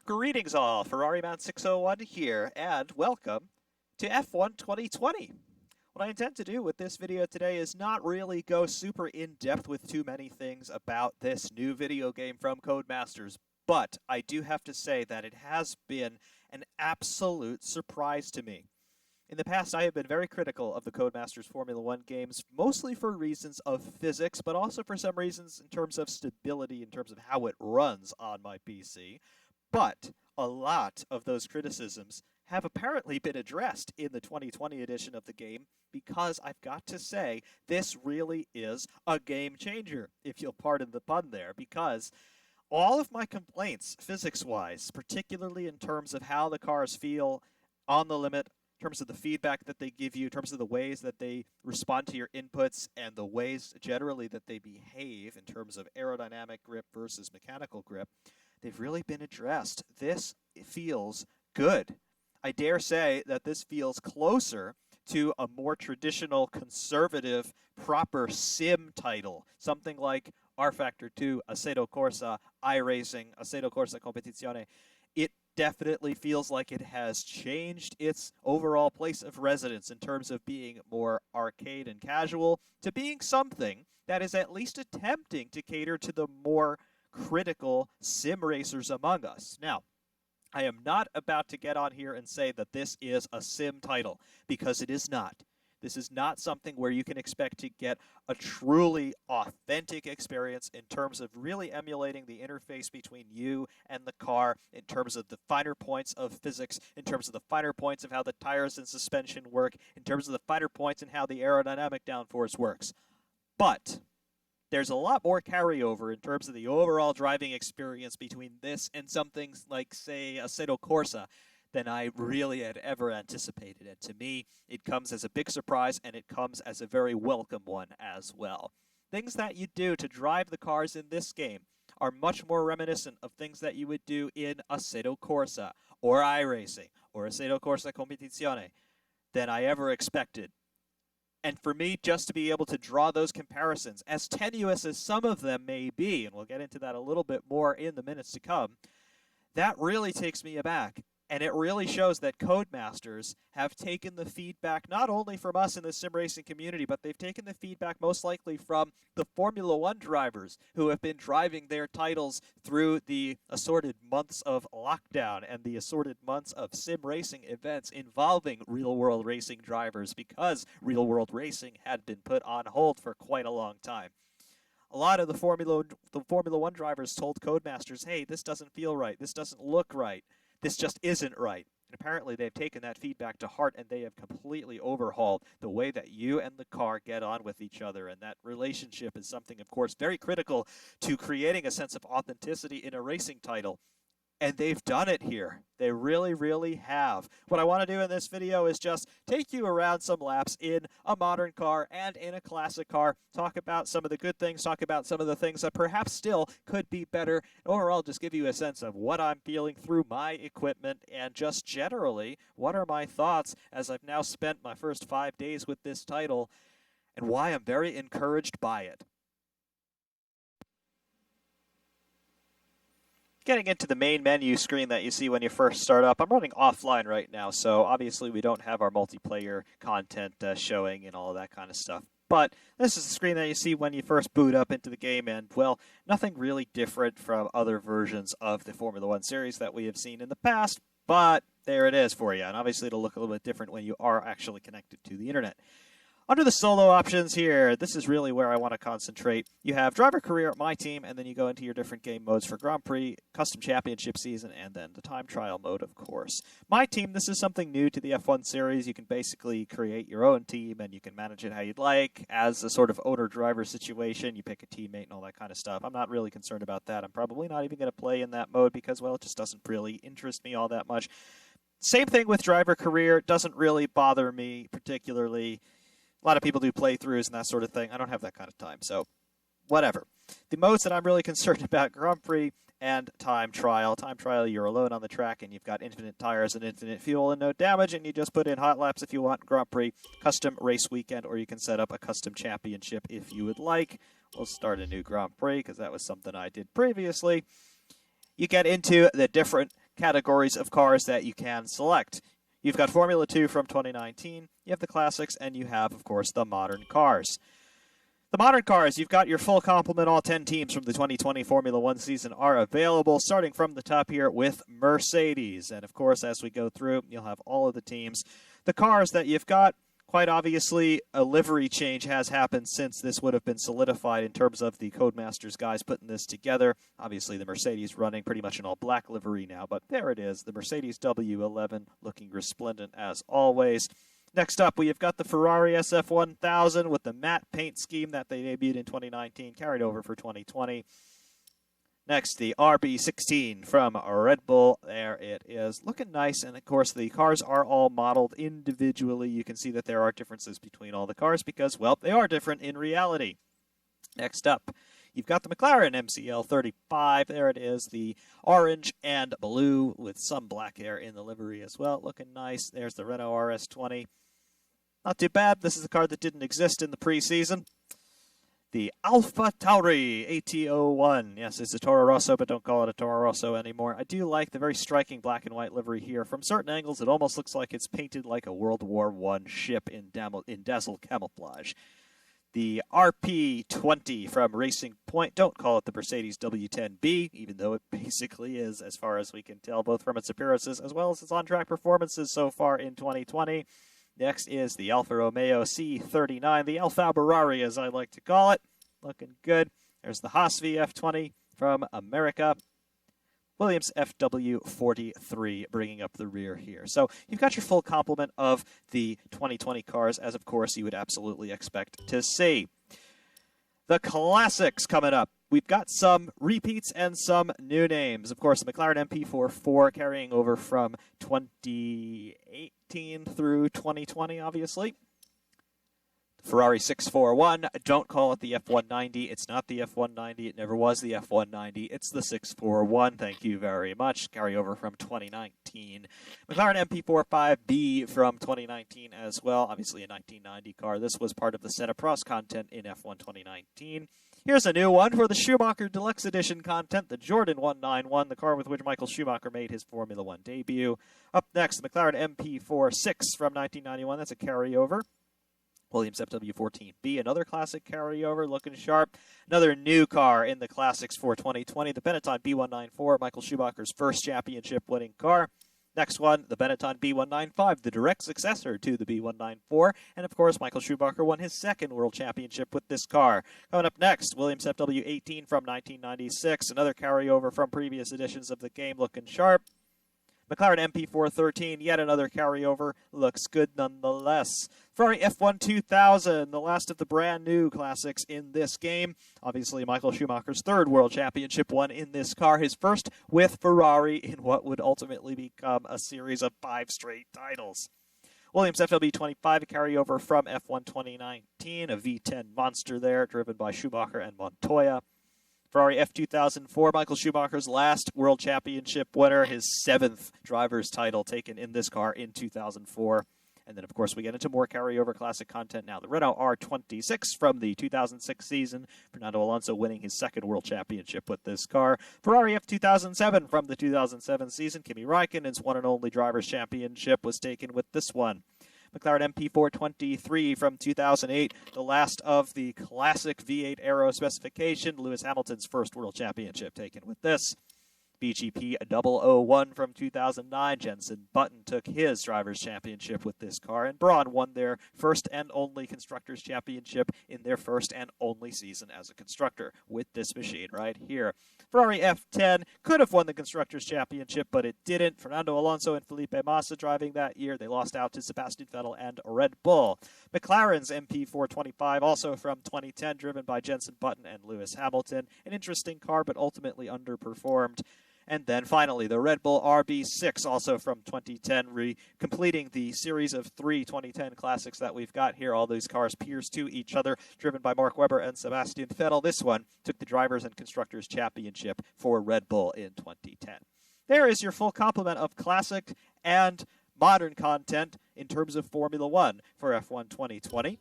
Greetings all, Ferrari Man 601 here, and welcome to F1 2020. What I intend to do with this video today is not really go super in-depth with too many things about this new video game from Codemasters, but I do have to say that it has been an absolute surprise to me. In the past, I have been very critical of the Codemasters Formula One games, mostly for reasons of physics, but also for some reasons in terms of stability, in terms of how it runs on my PC. But a lot of those criticisms have apparently been addressed in the 2020 edition of the game, because I've got to say, this really is a game changer, if you'll pardon the pun there, because all of my complaints, physics-wise, particularly in terms of how the cars feel on the limit, in terms of the feedback that they give you, in terms of the ways that they respond to your inputs, and the ways generally that they behave in terms of aerodynamic grip versus mechanical grip, they've really been addressed. This feels good. I dare say that this feels closer to a more traditional, conservative, proper sim title. Something like R Factor 2, Assetto Corsa, iRacing, Assetto Corsa Competizione. It definitely feels like it has changed its overall place of residence in terms of being more arcade and casual to being something that is at least attempting to cater to the more critical sim racers among us. Now, I am not about to get on here and say that this is a sim title, because it is not. This is not something where you can expect to get a truly authentic experience in terms of really emulating the interface between you and the car, in terms of the finer points of physics, in terms of the finer points of how the tires and suspension work, in terms of the finer points in how the aerodynamic downforce works. But there's a lot more carryover in terms of the overall driving experience between this and something like, say, Assetto Corsa than I really had ever anticipated. And to me, it comes as a big surprise, and it comes as a very welcome one as well. Things that you do to drive the cars in this game are much more reminiscent of things that you would do in Assetto Corsa, or iRacing, or Assetto Corsa Competizione than I ever expected. And for me, just to be able to draw those comparisons, as tenuous as some of them may be, and we'll get into that a little bit more in the minutes to come, that really takes me aback. And it really shows that Codemasters have taken the feedback not only from us in the sim racing community, but they've taken the feedback most likely from the Formula One drivers who have been driving their titles through the assorted months of lockdown and the assorted months of sim racing events involving real-world racing drivers, because real-world racing had been put on hold for quite a long time. A lot of the Formula One drivers told Codemasters, hey, this doesn't feel right, this doesn't look right. This just isn't right. And apparently they've taken that feedback to heart, and they have completely overhauled the way that you and the car get on with each other. And that relationship is something, of course, very critical to creating a sense of authenticity in a racing title. And they've done it here. They really, really have. What I want to do in this video is just take you around some laps in a modern car and in a classic car, talk about some of the good things, talk about some of the things that perhaps still could be better, or I'll just give you a sense of what I'm feeling through my equipment, and just generally, what are my thoughts as I've now spent my first 5 days with this title, and why I'm very encouraged by it. Getting into the main menu screen that you see when you first start up, I'm running offline right now, so obviously we don't have our multiplayer content showing and all of that kind of stuff. But this is the screen that you see when you first boot up into the game, and, well, nothing really different from other versions of the Formula One series that we have seen in the past, but there it is for you. And obviously it'll look a little bit different when you are actually connected to the internet. Under the solo options here, this is really where I want to concentrate. You have Driver Career, My Team, and then you go into your different game modes for Grand Prix, Custom Championship Season, and then the Time Trial mode, of course. My Team, this is something new to the F1 series. You can basically create your own team, and you can manage it how you'd like. As a sort of owner-driver situation, you pick a teammate and all that kind of stuff. I'm not really concerned about that. I'm probably not even going to play in that mode because, well, it just doesn't really interest me all that much. Same thing with Driver Career. It doesn't really bother me particularly. A lot of people do playthroughs and that sort of thing. I don't have that kind of time, so whatever. The modes that I'm really concerned about, Grand Prix and Time Trial. Time Trial, you're alone on the track, and you've got infinite tires and infinite fuel and no damage, and you just put in hot laps if you want. Grand Prix, Custom Race Weekend, or you can set up a Custom Championship if you would like. We'll start a new Grand Prix, because that was something I did previously. You get into the different categories of cars that you can select. You've got Formula 2 from 2019, you have the classics, and you have, of course, the modern cars. The modern cars, you've got your full complement. All 10 teams from the 2020 Formula 1 season are available, starting from the top here with Mercedes. And, of course, as we go through, you'll have all of the teams. The cars that you've got, quite obviously, a livery change has happened since this would have been solidified in terms of the Codemasters guys putting this together. Obviously, the Mercedes running pretty much an all-black livery now, but there it is, the Mercedes W11 looking resplendent as always. Next up, we have got the Ferrari SF1000 with the matte paint scheme that they debuted in 2019, carried over for 2020. Next, the RB16 from Red Bull. There it is, looking nice. And, of course, the cars are all modeled individually. You can see that there are differences between all the cars because, well, they are different in reality. Next up, you've got the McLaren MCL35. There it is, the orange and blue with some black hair in the livery as well. Looking nice. There's the Renault RS20. Not too bad. This is a car that didn't exist in the preseason. The ALPHATAURI AT01. Yes, it's a Toro Rosso, but don't call it a Toro Rosso anymore. I do like the very striking black and white livery here. From certain angles, it almost looks like it's painted like a World War I ship in dazzle camouflage. The RP20 from Racing Point. Don't call it the Mercedes W10B, even though it basically is, as far as we can tell, both from its appearances as well as its on-track performances so far in 2020. Next is the Alfa Romeo C39, the ALPHATAURI as I like to call it. Looking good. There's the Haas VF20 from America. Williams FW43 bringing up the rear here. So you've got your full complement of the 2020 cars, as of course you would absolutely expect to see. The classics coming up. We've got some repeats and some new names. Of course, the McLaren MP44 carrying over from 2018 through 2020, obviously. Ferrari 641, don't call it the F190. It's not the F190. It never was the F190. It's the 641. Thank you very much. Carry over from 2019. McLaren MP45B from 2019 as well. Obviously a 1990 car. This was part of the Senna Prost content in F1 2019. Here's a new one for the Schumacher Deluxe Edition content, the Jordan 191, the car with which Michael Schumacher made his Formula One debut. Up next, the McLaren MP46 from 1991. That's a carryover. Williams FW14B, another classic carryover, looking sharp. Another new car in the classics for 2020, the Benetton B194, Michael Schumacher's first championship-winning car. Next one, the Benetton B195, the direct successor to the B194. And, of course, Michael Schumacher won his second world championship with this car. Coming up next, Williams FW18 from 1996, another carryover from previous editions of the game, looking sharp. McLaren MP413, yet another carryover, looks good nonetheless. Ferrari F1 2000, the last of the brand new classics in this game. Obviously, Michael Schumacher's third world championship won in this car, his first with Ferrari in what would ultimately become a series of 5 straight titles. Williams FW25, a carryover from F1 2019, a V10 monster there, driven by Schumacher and Montoya. Ferrari F2004, Michael Schumacher's last world championship winner, his 7th driver's title taken in this car in 2004. And then, of course, we get into more carryover classic content now. The Renault R26 from the 2006 season, Fernando Alonso winning his 2nd world championship with this car. Ferrari F2007 from the 2007 season, Kimi Räikkönen's one and only driver's championship was taken with this one. McLaren MP423 from 2008, the last of the classic V8 aero specification, Lewis Hamilton's first world championship taken with this. BGP 001 from 2009, Jenson Button took his driver's championship with this car, and Braun won their first and only Constructors' Championship in their first and only season as a constructor with this machine right here. Ferrari F10 could have won the Constructors' Championship, but it didn't. Fernando Alonso and Felipe Massa driving that year. They lost out to Sebastian Vettel and Red Bull. McLaren's MP425, also from 2010, driven by Jenson Button and Lewis Hamilton. An interesting car, but ultimately underperformed. And then finally, the Red Bull RB6, also from 2010, completing the series of 3 2010 classics that we've got here. All these cars pierce to each other, driven by Mark Webber and Sebastian Vettel. This one took the Drivers' and Constructors' Championship for Red Bull in 2010. There is your full complement of classic and modern content in terms of Formula One for F1 2020.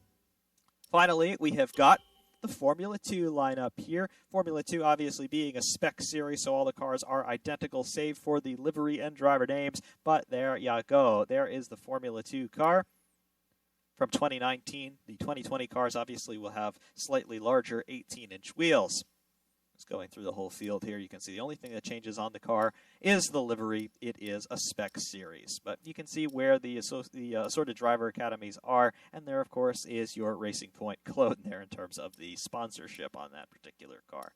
Finally, we have got the Formula 2 lineup here. Formula 2 obviously being a spec series, so all the cars are identical save for the livery and driver names. But there you go. There is the Formula 2 car from 2019. The 2020 cars obviously will have slightly larger 18-inch wheels. Just going through the whole field here, you can see the only thing that changes on the car is the livery. It is a spec series. But you can see where the assorted driver academies are, and there, of course, is your Racing Point clone there in terms of the sponsorship on that particular car.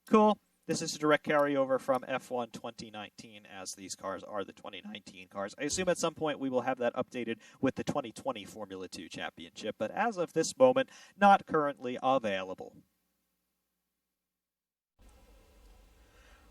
Cool. This is a direct carryover from F1 2019, as these cars are the 2019 cars. I assume at some point we will have that updated with the 2020 Formula 2 Championship, but as of this moment, not currently available.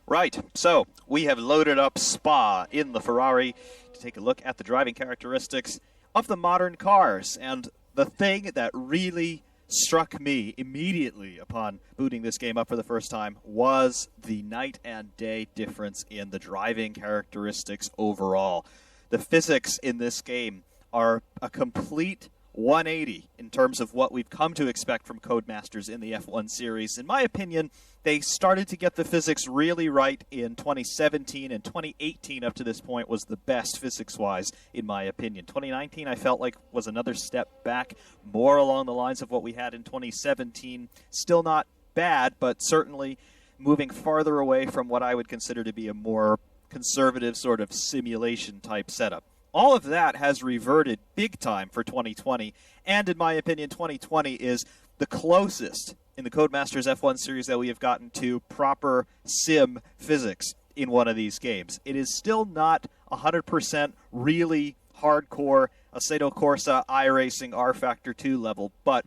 Right, so we have loaded up Spa in the Ferrari to take a look at the driving characteristics of the modern cars. And the thing that really struck me immediately upon booting this game up for the first time was the night and day difference in the driving characteristics overall. The physics in this game are a complete 180 in terms of what we've come to expect from Codemasters in the F1 series. In my opinion, they started to get the physics really right in 2017, and 2018 up to this point was the best physics-wise, in my opinion. 2019 I felt like was another step back, more along the lines of what we had in 2017. Still not bad, but certainly moving farther away from what I would consider to be a more conservative sort of simulation-type setup. All of that has reverted big time for 2020, and in my opinion, 2020 is the closest in the Codemasters F1 series that we have gotten to proper sim physics in one of these games. It is still not 100% really hardcore Assetto Corsa iRacing R-Factor 2 level, but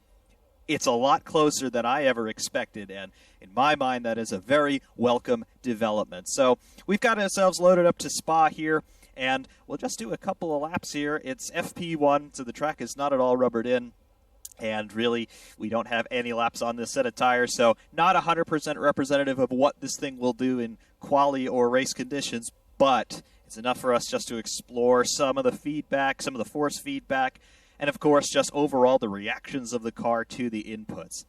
it's a lot closer than I ever expected, and in my mind, that is a very welcome development. So we've got ourselves loaded up to Spa here, and we'll just do a couple of laps here. It's FP1, so the track is not at all rubbered in. And really, we don't have any laps on this set of tires, so not 100% representative of what this thing will do in quali or race conditions, but it's enough for us just to explore some of the feedback, some of the force feedback, and of course, just overall the reactions of the car to the inputs.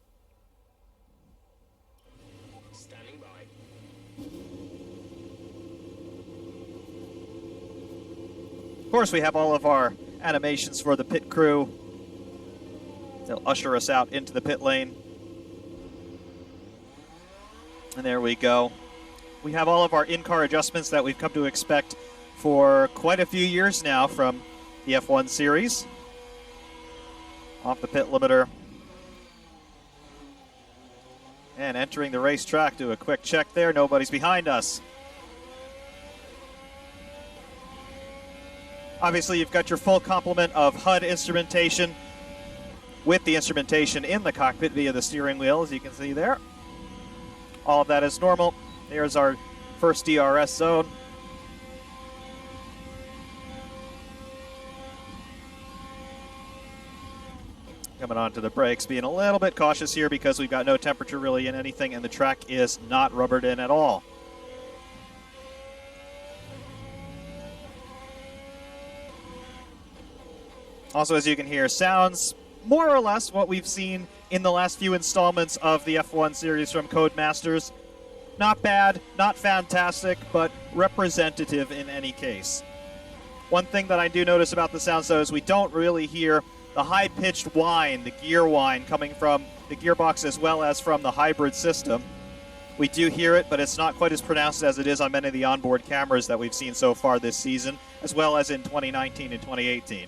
Standing by. Of course, we have all of our animations for the pit crew. They'll usher us out into the pit lane. And there we go. We have all of our in-car adjustments that we've come to expect for quite a few years now from the F1 series. Off the pit limiter. And entering the racetrack, do a quick check there. Nobody's behind us. Obviously, you've got your full complement of HUD instrumentation with the instrumentation in the cockpit via the steering wheel, as you can see there. All of that is normal. There's our first DRS zone. Coming on to the brakes, being a little bit cautious here because we've got no temperature really in anything, and the track is not rubbered in at all. Also, as you can hear, sounds more or less what we've seen in the last few installments of the F1 series from Codemasters. Not bad, not fantastic, but representative in any case. One thing that I do notice about the sounds, though, is we don't really hear the high-pitched whine, the gear whine, coming from the gearbox as well as from the hybrid system. We do hear it, but it's not quite as pronounced as it is on many of the onboard cameras that we've seen so far this season, as well as in 2019 and 2018.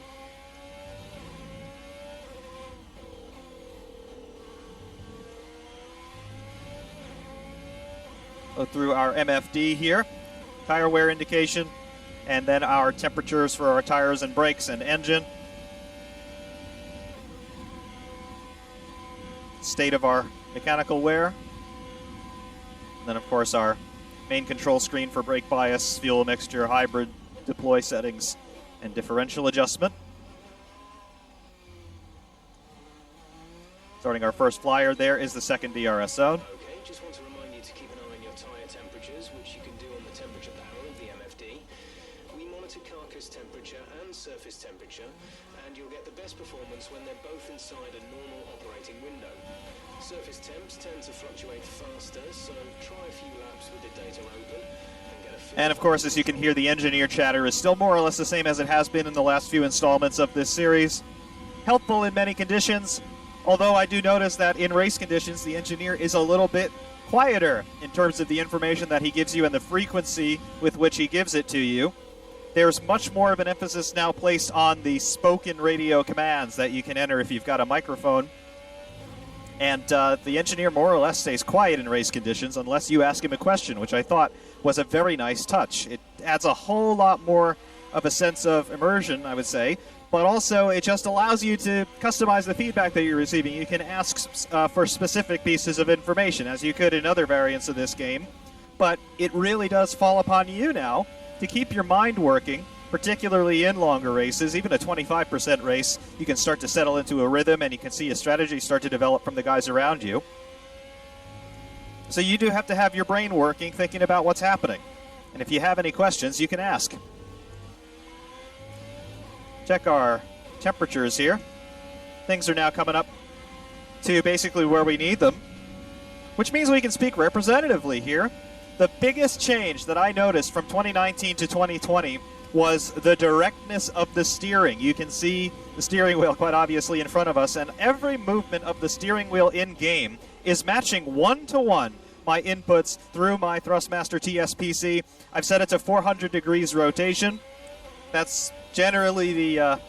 Go through our MFD here, tire wear indication, and then our temperatures for our tires and brakes and engine. State of our mechanical wear. And then, of course, our main control screen for brake bias, fuel mixture, hybrid deploy settings, and differential adjustment. Starting our first flyer, there is the second DRS zone. Okay, just want to remind you to keep an eye on your tyre temperatures, which you can do on the temperature panel of the MFD. We monitor carcass temperature and surface temperature, and you'll get the best performance when they're both inside a normal operating window. Surface temps tend to fluctuate faster, so try a few laps with the data open and get a feel. And of course, as you can hear, the engineer chatter is still more or less the same as it has been in the last few installments of this series. Helpful in many conditions, although I do notice that in race conditions, the engineer is a little bit quieter in terms of the information that he gives you and the frequency with which he gives it to you. There's much more of an emphasis now placed on the spoken radio commands that you can enter if you've got a microphone. And the engineer more or less stays quiet in race conditions unless you ask him a question, which I thought was a very nice touch. It adds a whole lot more of a sense of immersion, I would say, but also it just allows you to customize the feedback that you're receiving. You can ask for specific pieces of information, as you could in other variants of this game, but it really does fall upon you now to keep your mind working, particularly in longer races. Even a 25% race, you can start to settle into a rhythm and you can see a strategy start to develop from the guys around you. So you do have to have your brain working, thinking about what's happening. And if you have any questions, you can ask. Check our temperatures here. Things are now coming up to basically where we need them, which means we can speak representatively here. The biggest change that I noticed from 2019 to 2020 was the directness of the steering. You can see the steering wheel quite obviously in front of us, and every movement of the steering wheel in-game is matching one-to-one my inputs through my Thrustmaster TSPC. I've set it to 400 degrees rotation. That's generally the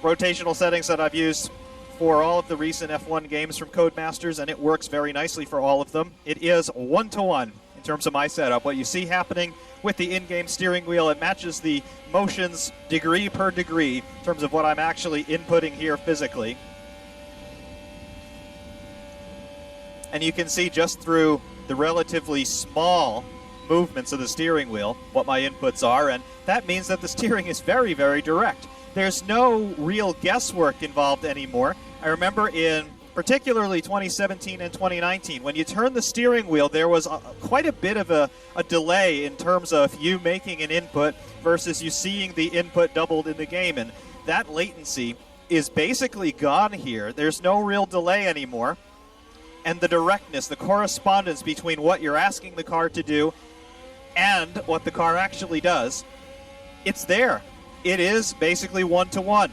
rotational settings that I've used for all of the recent F1 games from Codemasters, and it works very nicely for all of them. It is one-to-one in terms of my setup. What you see happening with the in-game steering wheel, it matches the motions degree per degree in terms of what I'm actually inputting here physically. And you can see just through the relatively small movements of the steering wheel what my inputs are, and that means that the steering is very, very direct. There's no real guesswork involved anymore. I remember in particularly 2017 and 2019, when you turn the steering wheel, there was quite a bit of a delay in terms of you making an input versus you seeing the input doubled in the game, and that latency is basically gone here. There's no real delay anymore, and the directness, the correspondence between what you're asking the car to do and what the car actually does, it's there. It is basically one-to-one.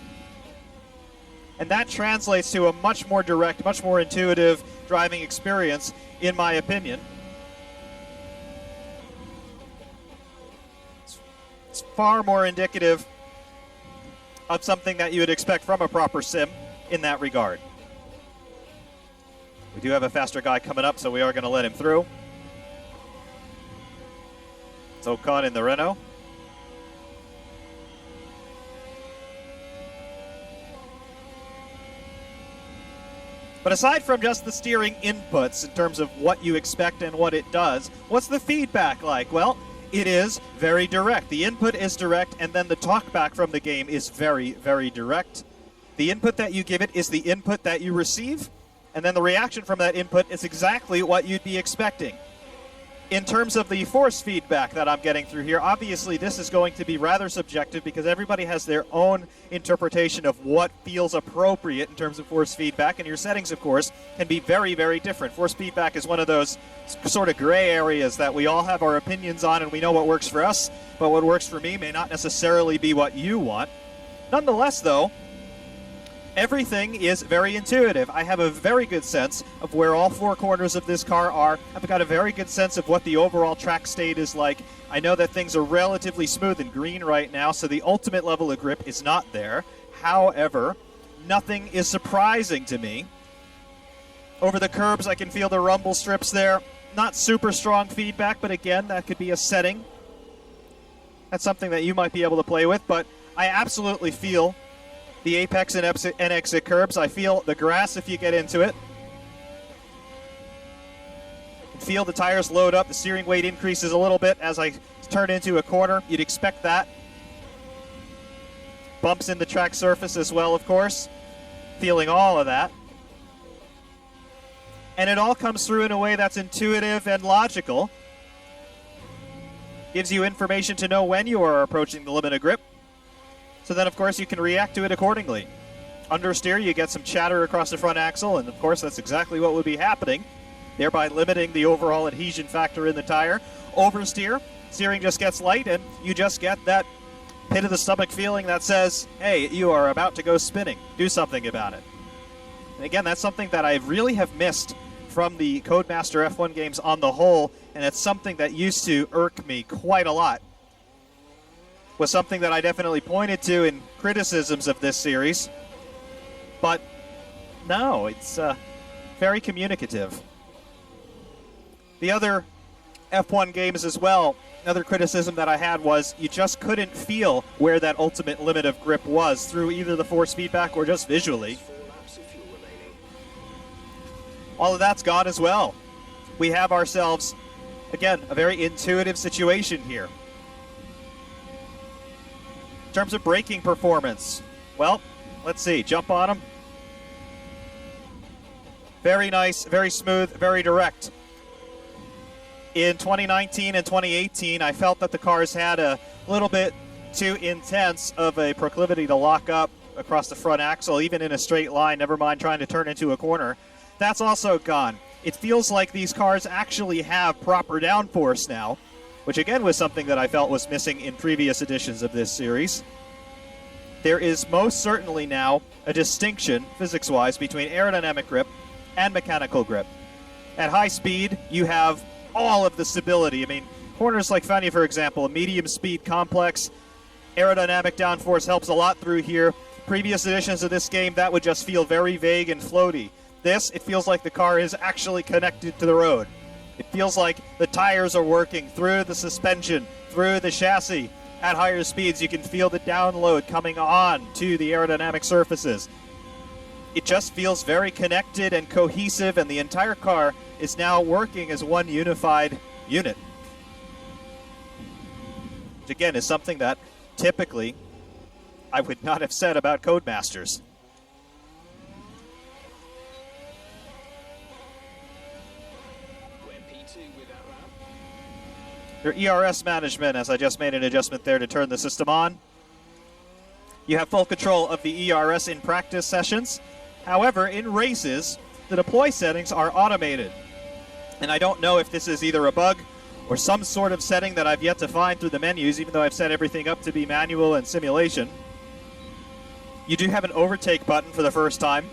And that translates to a much more direct, much more intuitive driving experience, in my opinion. It's far more indicative of something that you would expect from a proper sim in that regard. We do have a faster guy coming up, so we are going to let him through. It's Ocon in the Renault. But aside from just the steering inputs in terms of what you expect and what it does, what's the feedback like? Well, it is very direct. The input is direct, and then the talkback from the game is very, very direct. The input that you give it is the input that you receive, and then the reaction from that input is exactly what you'd be expecting. In terms of the force feedback that I'm getting through here, obviously this is going to be rather subjective because everybody has their own interpretation of what feels appropriate in terms of force feedback, and your settings, of course, can be very, very different. Force feedback is one of those sort of gray areas that we all have our opinions on, and we know what works for us, but what works for me may not necessarily be what you want. Nonetheless, though, everything is very intuitive. I have a very good sense of where all four corners of this car are. I've got a very good sense of what the overall track state is like. I know that things are relatively smooth and green right now, so the ultimate level of grip is not there. However, nothing is surprising to me. Over the curbs, I can feel the rumble strips there. Not super strong feedback, but again, that could be a setting. That's something that you might be able to play with, but I absolutely feel the apex and exit curbs. I feel the grass if you get into it. Feel the tires load up. The steering weight increases a little bit as I turn into a corner. You'd expect that. Bumps in the track surface as well, of course. Feeling all of that. And it all comes through in a way that's intuitive and logical. Gives you information to know when you are approaching the limit of grip. So then, of course, you can react to it accordingly. understeer, you get some chatter across the front axle, and of course that's exactly what would be happening, thereby limiting the overall adhesion factor in the tire. Oversteer, steering just gets light, and you just get that pit of the stomach feeling that says, hey, you are about to go spinning. Do something about it. And again, that's something that I really have missed from the Codemaster F1 games on the whole, and it's something that used to irk me quite a lot. Was something that I definitely pointed to in criticisms of this series. But no, it's very communicative. The other F1 games as well, another criticism that I had was you just couldn't feel where that ultimate limit of grip was through either the force feedback or just visually. All of that's gone as well. We have ourselves, again, a very intuitive situation here. In terms of braking performance, well, let's see, jump on them. Very nice, very smooth, very direct. In 2019 and 2018, I felt that the cars had a little bit too intense of a proclivity to lock up across the front axle, even in a straight line, never mind trying to turn into a corner. That's also gone. It feels like these cars actually have proper downforce now, which again was something that I felt was missing in previous editions of this series. There is most certainly now a distinction, physics-wise, between aerodynamic grip and mechanical grip. At high speed, you have all of the stability. I mean, corners like Fania, for example, a medium speed complex, aerodynamic downforce helps a lot through here. Previous editions of this game, that would just feel very vague and floaty. This, it feels like the car is actually connected to the road. It feels like the tires are working through the suspension, through the chassis. At higher speeds, you can feel the download coming on to the aerodynamic surfaces. It just feels very connected and cohesive, and the entire car is now working as one unified unit. Which again is something that typically I would not have said about Codemasters. Your ERS management, as I just made an adjustment there to turn the system on. You have full control of the ERS in practice sessions. However, in races, the deploy settings are automated. And I don't know if this is either a bug or some sort of setting that I've yet to find through the menus, even though I've set everything up to be manual and simulation. You do have an overtake button for the first time.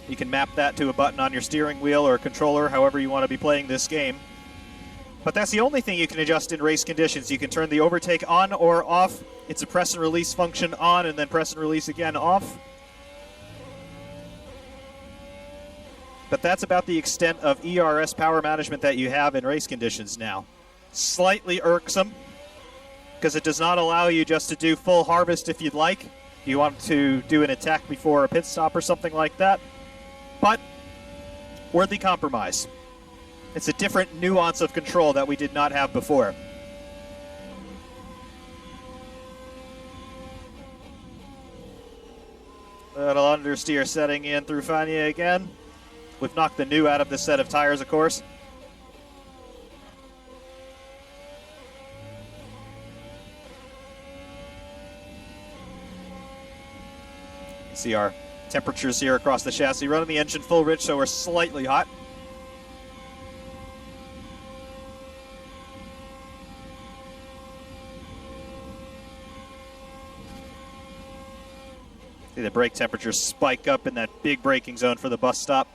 You can map that to a button on your steering wheel or controller, however you want to be playing this game. But that's the only thing you can adjust in race conditions. You can turn the overtake on or off. It's a press and release function on and then press and release again off. But that's about the extent of ERS power management that you have in race conditions now. Slightly irksome, because it does not allow you just to do full harvest if you'd like. You want to do an attack before a pit stop or something like that. But worthy compromise. It's a different nuance of control that we did not have before. Little understeer setting in through Fania again. We've knocked the new out of the set of tires, of course. You see our temperatures here across the chassis. Running the engine full rich, so we're slightly hot. See the brake temperatures spike up in that big braking zone for the bus stop,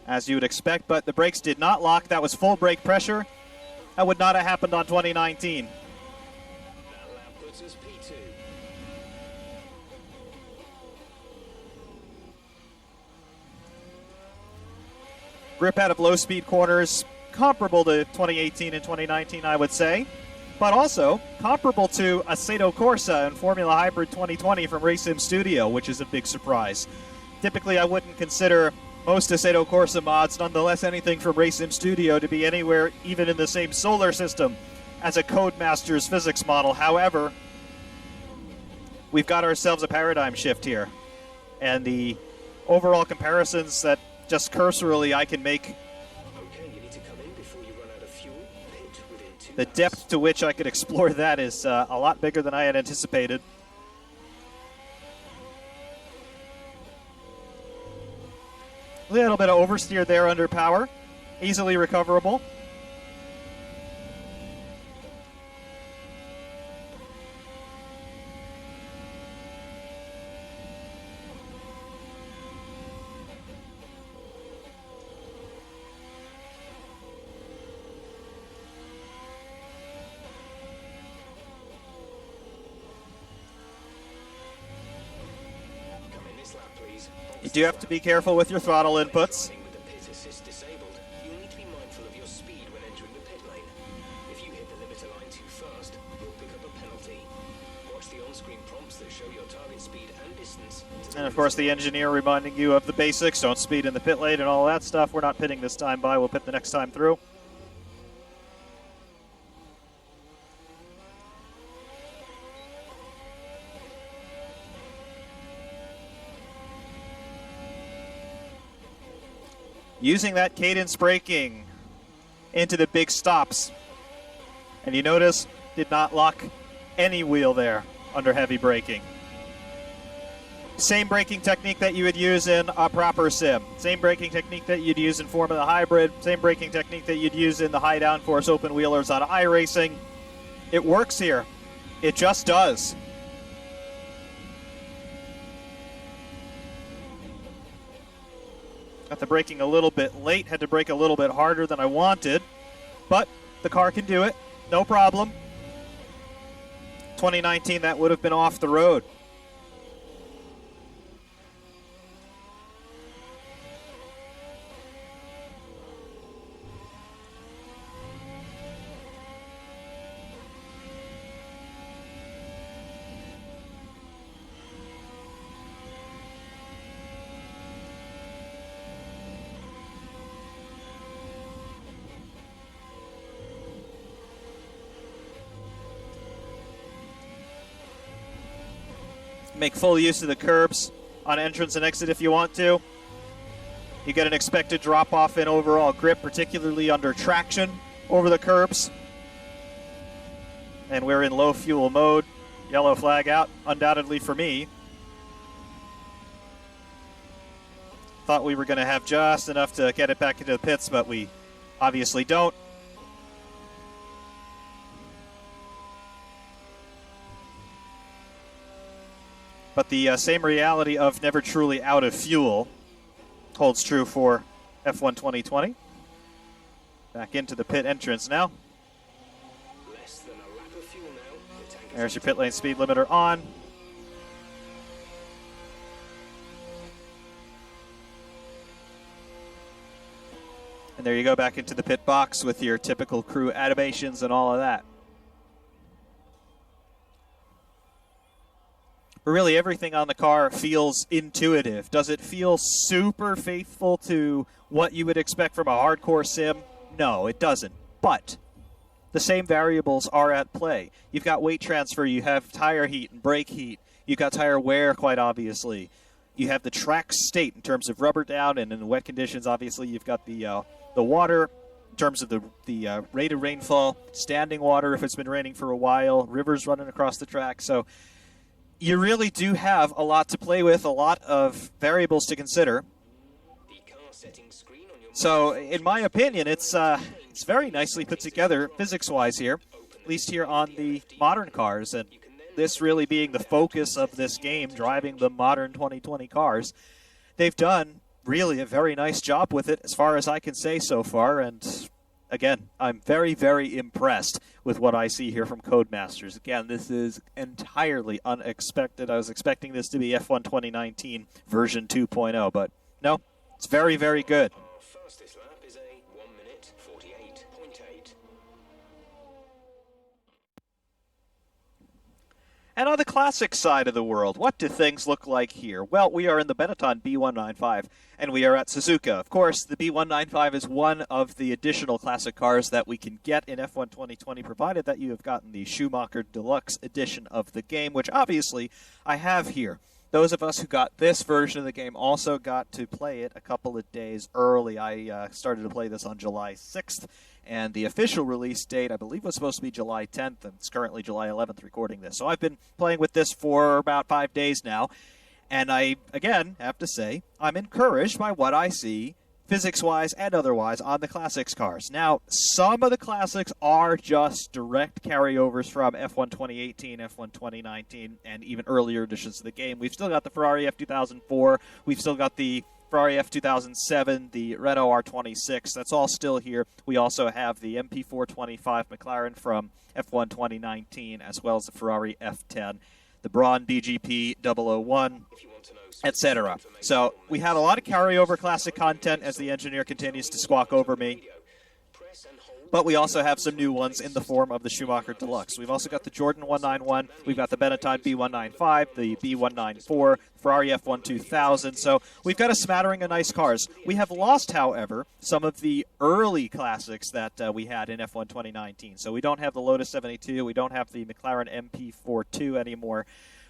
as you would expect, but the brakes did not lock. That was full brake pressure. That would not have happened on 2019. That puts us P2. Grip out of low-speed corners, comparable to 2018 and 2019, I would say, but also comparable to Assetto Corsa and Formula Hybrid 2020 from RaceSim Studio, which is a big surprise. Typically, I wouldn't consider most Assetto Corsa mods, nonetheless anything from RaceSim Studio, to be anywhere even in the same solar system as a Codemasters physics model. However, we've got ourselves a paradigm shift here, and the overall comparisons that just cursorily I can make, the depth to which I could explore that is a lot bigger than I had anticipated. little bit of oversteer there under power. Easily recoverable. You do have to be careful with your throttle inputs. With the pit assist disabled, you'll need to be mindful of your speed when entering the pit lane. If you hit the limiter line too fast, you'll pick up a penalty. Watch the on-screen prompts that show your target speed and distance. And of course the engineer reminding you of the basics, don't speed in the pit lane and all that stuff. We're not pitting this time by, we'll pit the next time through. Using that cadence braking into the big stops. And you notice, did not lock any wheel there under heavy braking. Same braking technique that you would use in a proper sim. Same braking technique that you'd use in Formula Hybrid. Same braking technique that you'd use in the high downforce open wheelers on iRacing. It works here. It just does. Got the braking a little bit late, had to brake a little bit harder than I wanted, but the car can do it, no problem. 2019, that would have been off the road. Make full use of the curbs on entrance and exit if you want to. You get an expected drop-off in overall grip, particularly under traction over the curbs. And we're in low fuel mode. Yellow flag out, undoubtedly for me. Thought we were going to have just enough to get it back into the pits, but we obviously don't. But the same reality of never truly out of fuel holds true for F1 2020. Back into the pit entrance now. Less than a lap of fuel now. There's your pit lane speed limiter on. And there you go, back into the pit box with your typical crew animations and all of that. But really, everything on the car feels intuitive. Does it feel super faithful to what you would expect from a hardcore sim? No, it doesn't. But the same variables are at play. You've got weight transfer, you have tire heat and brake heat, you've got tire wear, quite obviously. You have the track state in terms of rubber down, and in wet conditions, obviously, you've got the water in terms of the rate of rainfall, standing water if it's been raining for a while, rivers running across the track. So you really do have a lot to play with, a lot of variables to consider. So, in my opinion, it's very nicely put together physics-wise here, at least here on the modern cars, and this really being the focus of this game, driving the modern 2020 cars. They've done really a very nice job with it, as far as I can say so far, and again, I'm very, very impressed with what I see here from Codemasters. Again, this is entirely unexpected. I was expecting this to be F1 2019 version 2.0, but no, it's very, very good. Our fastest lap is a 1 minute 48.8. And on the classic side of the world, what do things look like here? Well, we are in the Benetton B195, and we are at Suzuka. Of course, the B195 is one of the additional classic cars that we can get in F1 2020, provided that you have gotten the Schumacher Deluxe edition of the game, which obviously I have here. Those of us who got this version of the game also got to play it a couple of days early. I started to play this on July 6th, and the official release date, I believe, was supposed to be July 10th, and it's currently July 11th recording this. So I've been playing with this for about 5 days now, And I, again, have to say, I'm encouraged by what I see, physics-wise and otherwise, on the Classics cars. Now, some of the Classics are just direct carryovers from F1 2018, F1 2019, and even earlier editions of the game. We've still got the Ferrari F2004. We've still got the Ferrari F2007, the Renault R26. That's all still here. We also have the MP425 McLaren from F1 2019, as well as the Ferrari F10, the Braun BGP 001, etc. So we have a lot of carryover classic content as the engineer continues to squawk over me. But we also have some new ones in the form of the Schumacher Deluxe. We've also got the Jordan 191, we've got the Benetton B195, the B194, Ferrari F1 2000. So we've got a smattering of nice cars. We have lost, however, some of the early classics that we had in F1 2019. So we don't have the Lotus 72, we don't have the McLaren MP42 anymore.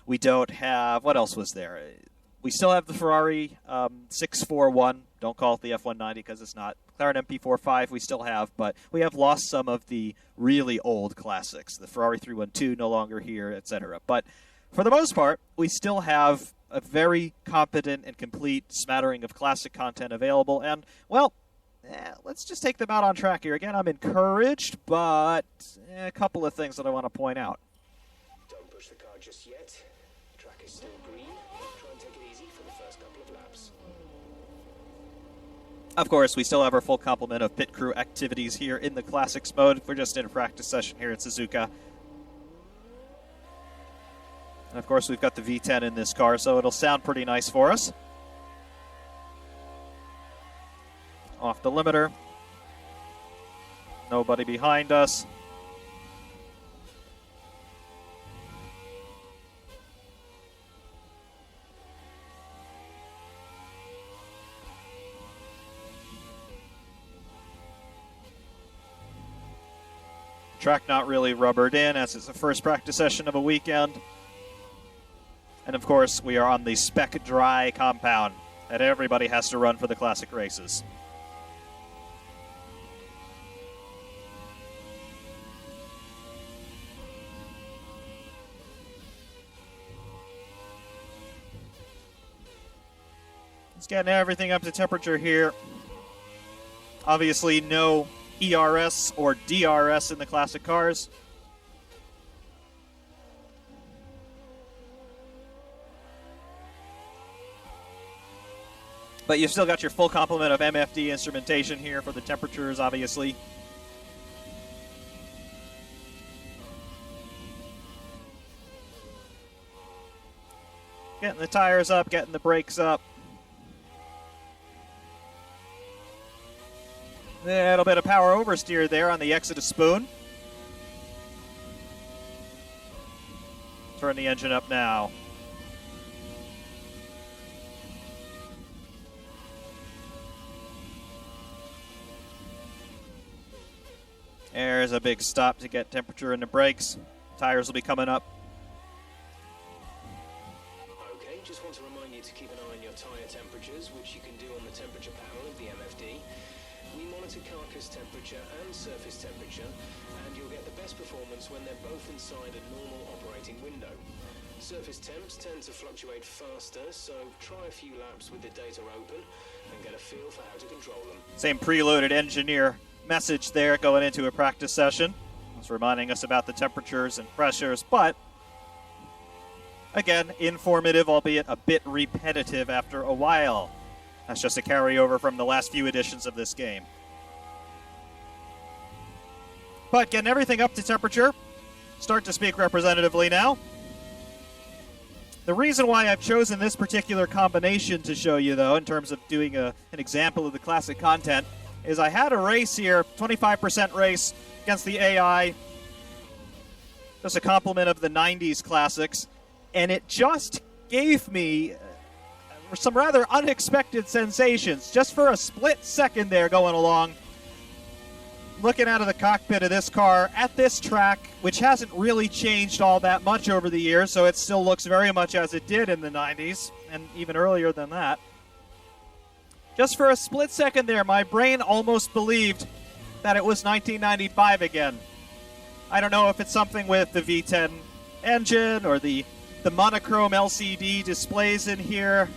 We don't have, what else was there? We still have the Ferrari 641. Don't call it the F190 because it's not. McLaren MP45 we still have, but we have lost some of the really old classics. The Ferrari 312 no longer here, etc. But for the most part, we still have a very competent and complete smattering of classic content available. And, well, let's just take them out on track here. Again, I'm encouraged, but a couple of things that I want to point out. Don't push the car just yet. The track is still green. Try and take it easy for the first couple of laps. Of course, we still have our full complement of pit crew activities here in the Classics mode. We're just in a practice session here at Suzuka. And of course, we've got the V10 in this car, so it'll sound pretty nice for us. Off the limiter. Nobody behind us. Track not really rubbered in as it's the first practice session of a weekend. And of course, we are on the spec dry compound that everybody has to run for the classic races. Just getting everything up to temperature here. Obviously, no ERS or DRS in the classic cars. But you've still got your full complement of MFD instrumentation here for the temperatures, obviously. Getting the tires up, getting the brakes up. A little bit of power oversteer there on the exit of Spoon. Turn the engine up now. There's a big stop to get temperature in the brakes. Tires will be coming up. Okay, just want to remind you to keep an eye on your tyre temperatures, which you can do on the temperature panel of the MFD. We monitor carcass temperature and surface temperature, and you'll get the best performance when they're both inside a normal operating window. Surface temps tend to fluctuate faster, so try a few laps with the data open and get a feel for how to control them. Same preloaded engineer message there going into a practice session. It's reminding us about the temperatures and pressures, but again, informative, albeit a bit repetitive after a while. That's just a carryover from the last few editions of this game. But getting everything up to temperature. Start to speak representatively now. The reason why I've chosen this particular combination to show you, though, in terms of doing an example of the classic content, is I had a race here, 25% race against the AI, just a complement of the 90s classics, and it just gave me some rather unexpected sensations. Just for a split second there going along, looking out of the cockpit of this car at this track, which hasn't really changed all that much over the years, so it still looks very much as it did in the 90s, and even earlier than that. Just for a split second there, my brain almost believed that it was 1995 again. I don't know if it's something with the V10 engine or the the monochrome LCD displays in here.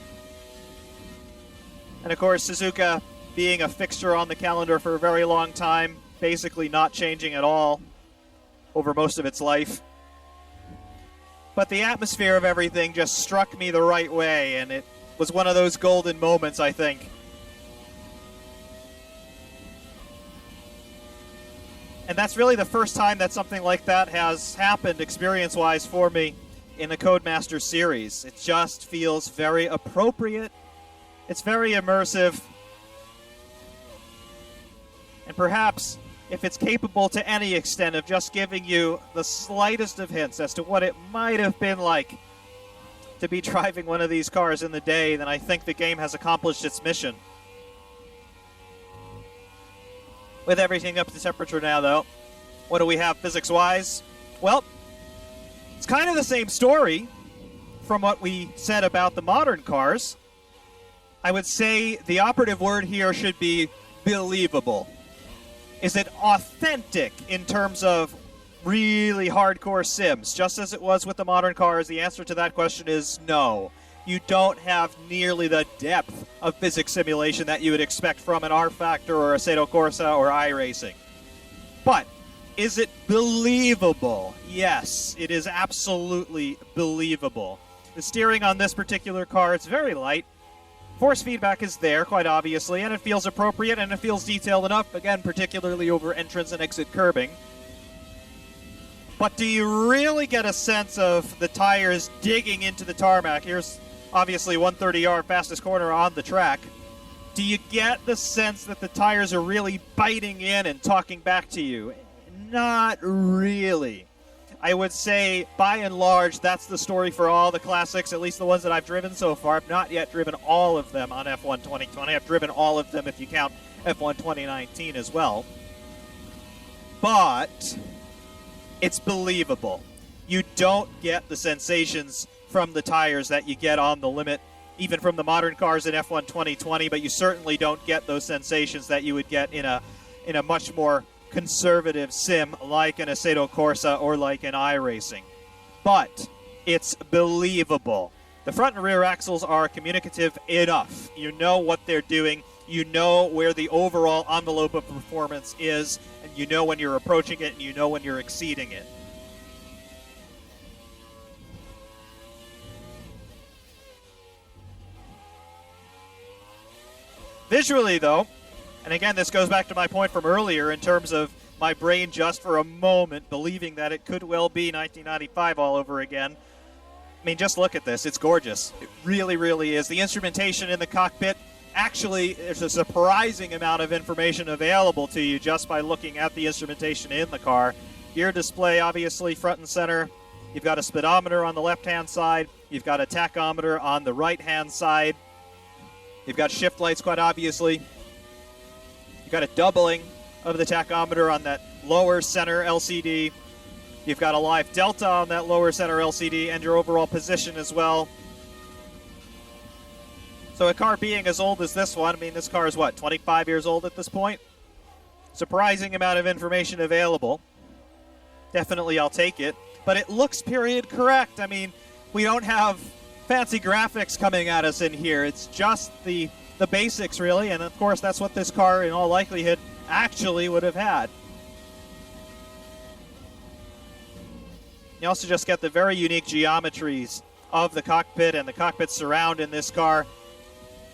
And of course, Suzuka being a fixture on the calendar for a very long time, basically not changing at all over most of its life. But the atmosphere of everything just struck me the right way, and it was one of those golden moments, I think. And that's really the first time that something like that has happened experience-wise for me in the Codemasters series. It just feels very appropriate. It's very immersive. And perhaps if it's capable to any extent of just giving you the slightest of hints as to what it might have been like to be driving one of these cars in the day, then I think the game has accomplished its mission. With everything up to temperature now, though, what do we have physics-wise? Well, it's kind of the same story from what we said about the modern cars. I would say the operative word here should be believable. Is it authentic in terms of really hardcore sims, just as it was with the modern cars? The answer to that question is no. You don't have nearly the depth of physics simulation that you would expect from an R-Factor or Assetto Corsa or iRacing. But is it believable? Yes, it is absolutely believable. The steering on this particular car is very light. Force feedback is there, quite obviously, and it feels appropriate and it feels detailed enough, again, particularly over entrance and exit curbing. But do you really get a sense of the tires digging into the tarmac? Here's obviously 130R, fastest corner on the track. Do you get the sense that the tires are really biting in and talking back to you? Not really. I would say, by and large, that's the story for all the classics, at least the ones that I've driven so far. I've not yet driven all of them on F1 2020. I've driven all of them if you count F1 2019 as well. But it's believable. You don't get the sensations from the tires that you get on the limit, even from the modern cars in F1 2020, but you certainly don't get those sensations that you would get in a much more conservative sim like an Assetto Corsa or like an iRacing. But it's believable. The front and rear axles are communicative enough. You know what they're doing. You know where the overall envelope of performance is, and you know when you're approaching it, and you know when you're exceeding it. Visually, though, and again, this goes back to my point from earlier in terms of my brain just for a moment believing that it could well be 1995 all over again. I mean, just look at this. It's gorgeous. It really, really is. The instrumentation in the cockpit, actually, there's a surprising amount of information available to you just by looking at the instrumentation in the car. Gear display, obviously, front and center. You've got a speedometer on the left-hand side. You've got a tachometer on the right-hand side. You've got shift lights, quite obviously. You've got a doubling of the tachometer on that lower center LCD. You've got a live delta on that lower center LCD and your overall position as well. So a car being as old as this one, I mean, this car is what, 25 years old at this point? Surprising amount of information available. Definitely I'll take it. But it looks period correct. I mean, we don't have fancy graphics coming at us in here. It's just the basics, really, and of course that's what this car in all likelihood actually would have had. You also just get the very unique geometries of the cockpit and the cockpit surround in this car.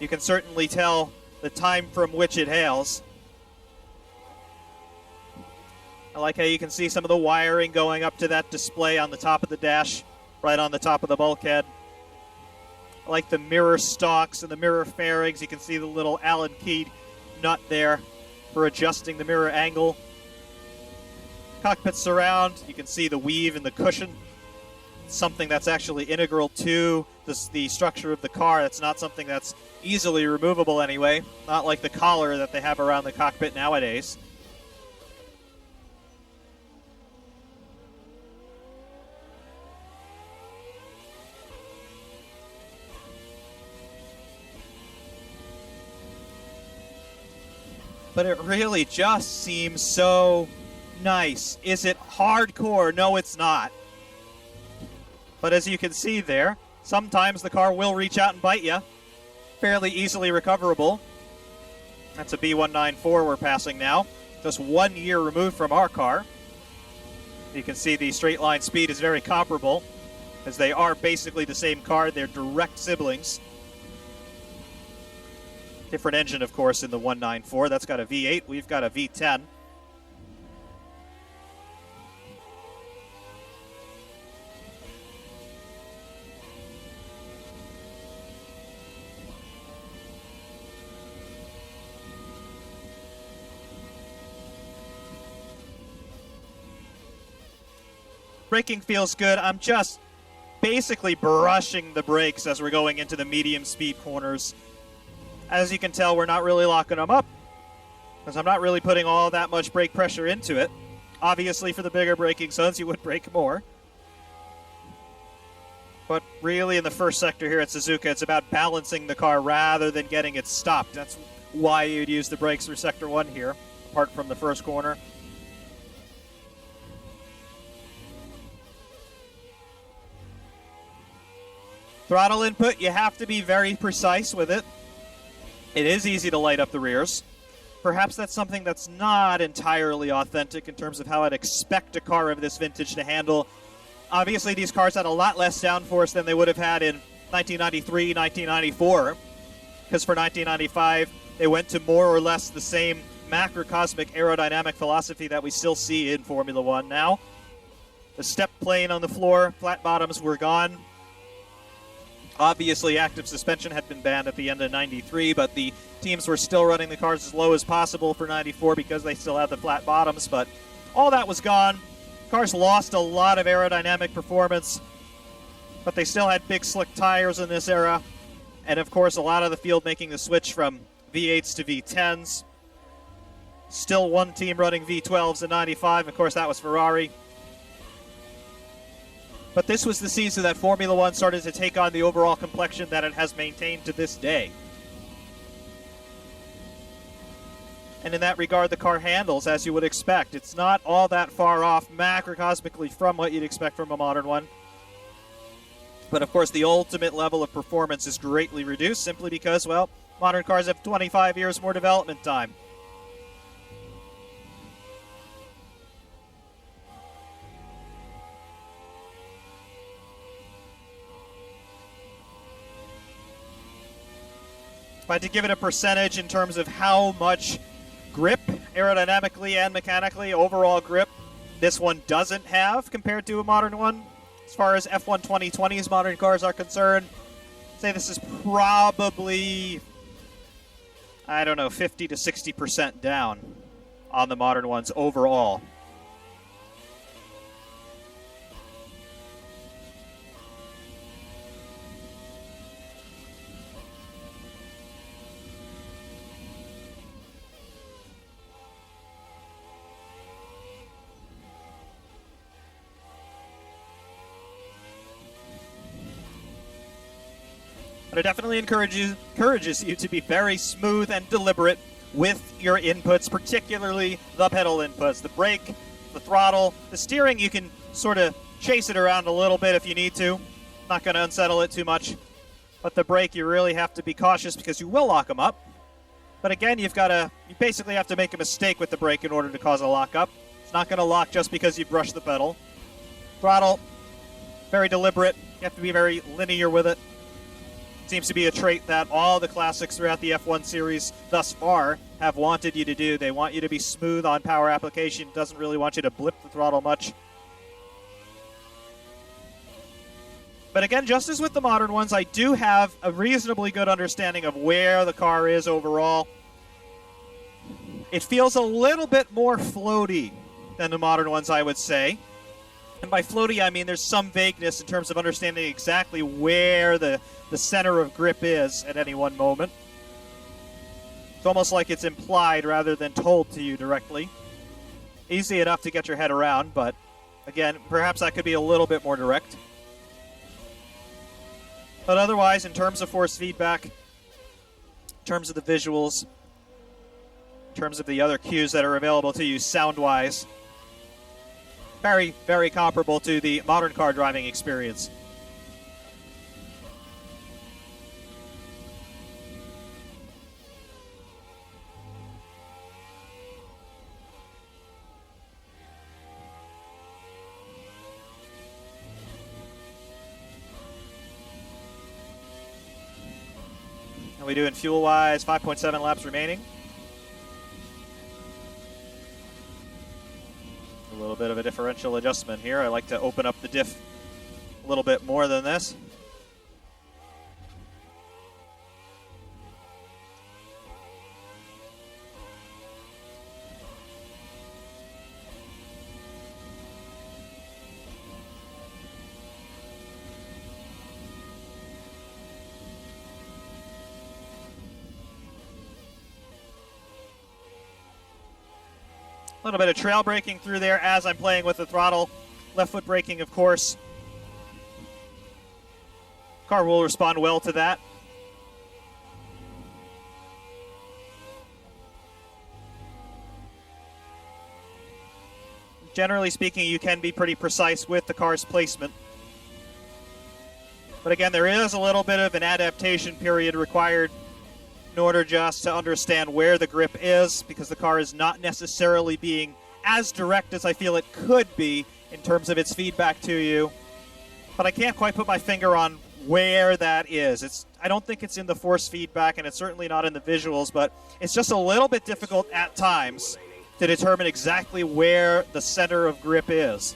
You can certainly tell the time from which it hails. I like how you can see some of the wiring going up to that display on the top of the dash, right on the top of the bulkhead. I like the mirror stalks and the mirror fairings. You can see the little Allen key nut there for adjusting the mirror angle. Cockpit surround, you can see the weave and the cushion. Something that's actually integral to the structure of the car. That's not something that's easily removable anyway. Not like the collar that they have around the cockpit nowadays. But it really just seems so nice. Is it hardcore? No, it's not. But as you can see there, sometimes the car will reach out and bite you. Fairly easily recoverable. That's a B194 we're passing now. Just 1 year removed from our car. You can see the straight line speed is very comparable, as they are basically the same car. They're direct siblings. Different engine, of course, in the 194. That's got a V8. We've got a V10. Braking feels good. I'm just basically brushing the brakes as we're going into the medium speed corners. As you can tell, we're not really locking them up, because I'm not really putting all that much brake pressure into it. Obviously, for the bigger braking zones, you would brake more. But really, in the first sector here at Suzuka, it's about balancing the car rather than getting it stopped. That's why you'd use the brakes for Sector 1 here, apart from the first corner. Throttle input, you have to be very precise with it. It is easy to light up the rears. Perhaps that's something that's not entirely authentic in terms of how I'd expect a car of this vintage to handle. Obviously, these cars had a lot less downforce than they would have had in 1993, 1994, because for 1995, they went to more or less the same macrocosmic aerodynamic philosophy that we still see in Formula One now. The step plane on the floor, flat bottoms were gone. Obviously, active suspension had been banned at the end of 93, but the teams were still running the cars as low as possible for 94 because they still had the flat bottoms, but all that was gone. Cars lost a lot of aerodynamic performance, but they still had big slick tires in this era, and of course a lot of the field making the switch from V8s to V10s. Still one team running V12s in 95, of course that was Ferrari. But this was the season that Formula One started to take on the overall complexion that it has maintained to this day. And in that regard, the car handles as you would expect. It's not all that far off macrocosmically from what you'd expect from a modern one. But of course, the ultimate level of performance is greatly reduced simply because, well, modern cars have 25 years more development time. If I had to give it a percentage in terms of how much grip, aerodynamically and mechanically, overall grip, this one doesn't have compared to a modern one, as far as F1 2020's modern cars are concerned, I'd say this is probably, I don't know, 50 to 60% down on the modern ones overall. But it definitely encourages you to be very smooth and deliberate with your inputs, particularly the pedal inputs. The brake, the throttle, the steering, you can sort of chase it around a little bit if you need to. Not going to unsettle it too much. But the brake, you really have to be cautious because you will lock them up. But again, you basically have to make a mistake with the brake in order to cause a lockup. It's not going to lock just because you brush the pedal. Throttle, very deliberate. You have to be very linear with it. Seems to be a trait that all the classics throughout the F1 series thus far have wanted you to do. They want you to be smooth on power application. Doesn't really want you to blip the throttle much. But again, just as with the modern ones, I do have a reasonably good understanding of where the car is overall. It feels a little bit more floaty than the modern ones, I would say. And by floaty, I mean there's some vagueness in terms of understanding exactly where the center of grip is at any one moment. It's almost like it's implied rather than told to you directly. Easy enough to get your head around, but again, perhaps that could be a little bit more direct. But otherwise, in terms of force feedback, in terms of the visuals, in terms of the other cues that are available to you sound-wise, very, very comparable to the modern car driving experience. How we doing fuel-wise? 5.7 laps remaining. A little bit of a differential adjustment here. I like to open up the diff a little bit more than this. A little bit of trail braking through there as I'm playing with the throttle. Left foot braking, of course. Car will respond well to that. Generally speaking, you can be pretty precise with the car's placement. But again, there is a little bit of an adaptation period required in order just to understand where the grip is, because the car is not necessarily being as direct as I feel it could be in terms of its feedback to you. But I can't quite put my finger on where that is. I don't think it's in the force feedback, and it's certainly not in the visuals, but it's just a little bit difficult at times to determine exactly where the center of grip is.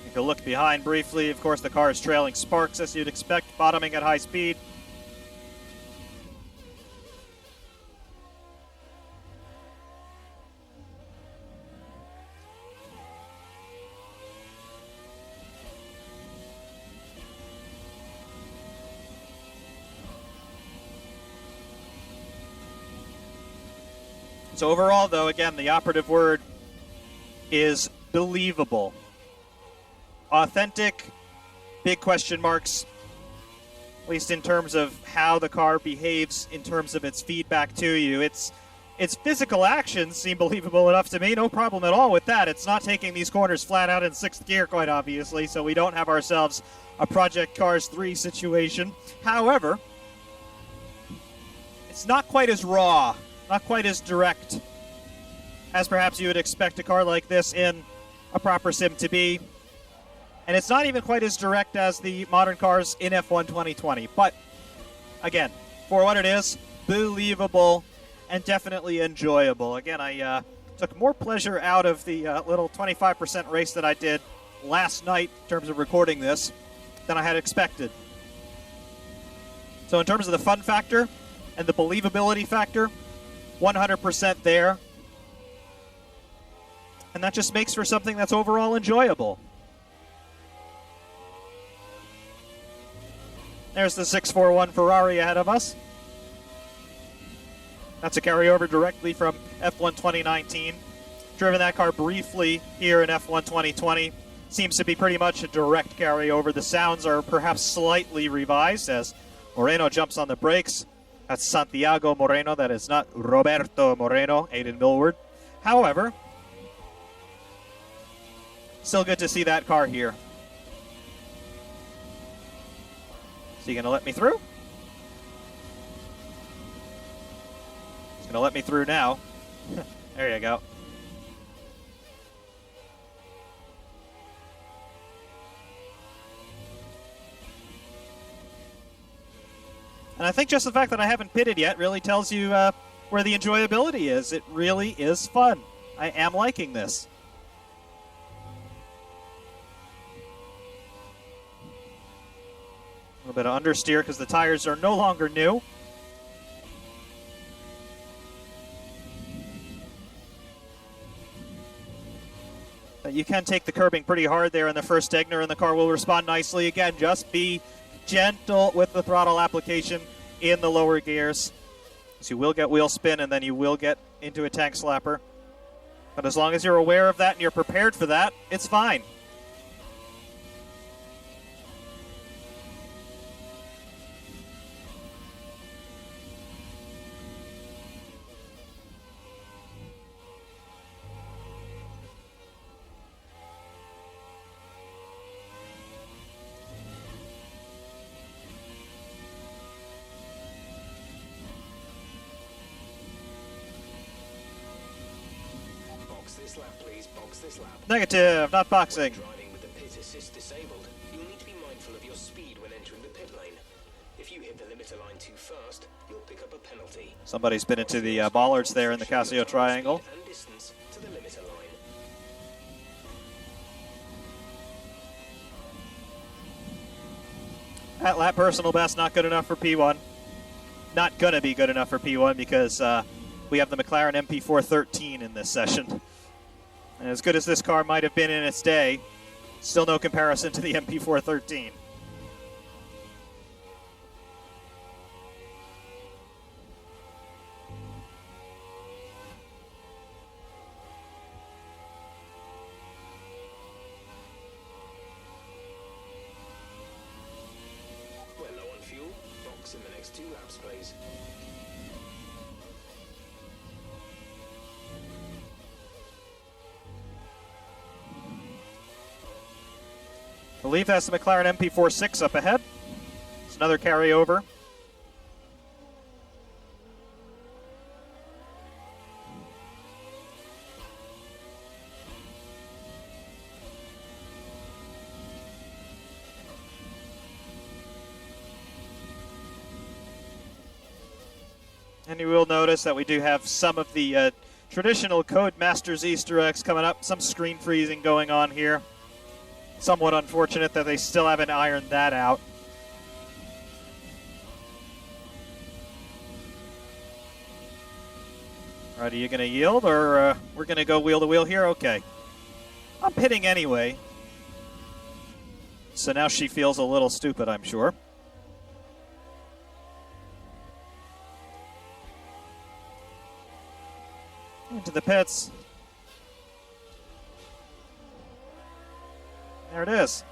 Take a look behind briefly. Of course, the car is trailing Sparks, as you'd expect, bottoming at high speed. So overall, though, again, the operative word is believable. Authentic, big question marks, at least in terms of how the car behaves in terms of its feedback to you. Its physical actions seem believable enough to me, no problem at all with that. It's not taking these corners flat out in 6th gear, quite obviously, so we don't have ourselves a Project Cars 3 situation. However, it's not quite as raw, not quite as direct as perhaps you would expect a car like this in a proper sim to be. And it's not even quite as direct as the modern cars in F1 2020. But, again, for what it is, believable and definitely enjoyable. Again, I took more pleasure out of the little 25% race that I did last night in terms of recording this than I had expected. So in terms of the fun factor and the believability factor, 100% there. And that just makes for something that's overall enjoyable. There's the 641 Ferrari ahead of us. That's a carryover directly from F1 2019. Driven that car briefly here in F1 2020. Seems to be pretty much a direct carryover. The sounds are perhaps slightly revised as Moreno jumps on the brakes. That's Santiago Moreno. That is not Roberto Moreno, Aiden Millward. However, still good to see that car here. Is he going to let me through? He's going to let me through now. There you go. And I think just the fact that I haven't pitted yet really tells you where the enjoyability is. It really is fun. I am liking this. A little bit of understeer because the tires are no longer new. But you can take the curbing pretty hard there in the first Stegner, and the car will respond nicely. Again, just be gentle with the throttle application in the lower gears. So you will get wheel spin, and then you will get into a tank slapper. But as long as you're aware of that and you're prepared for that, it's fine. this lap, please. Box this lap. Negative, not boxing. When driving with the pit assist disabled, you'll need to be mindful of your speed when entering the pit lane. If you hit the limiter line too fast, you'll pick up a penalty. Somebody's been into the bollards there in the Casio triangle. And distance to the limiter line. That lap personal best, not good enough for P1. Not going to be good enough for P1 because we have the McLaren MP413 in this session. And as good as this car might have been in its day, still no comparison to the MP413. In the next 2 laps, please. I believe that's the McLaren MP46 up ahead. It's another carryover. And you will notice that we do have some of the traditional Codemasters Easter eggs coming up. Some screen freezing going on here. Somewhat unfortunate that they still haven't ironed that out. All right, are you going to yield, or we're going to go wheel to wheel here? Okay. I'm pitting anyway. So now she feels a little stupid, I'm sure. Into the pits. There it is.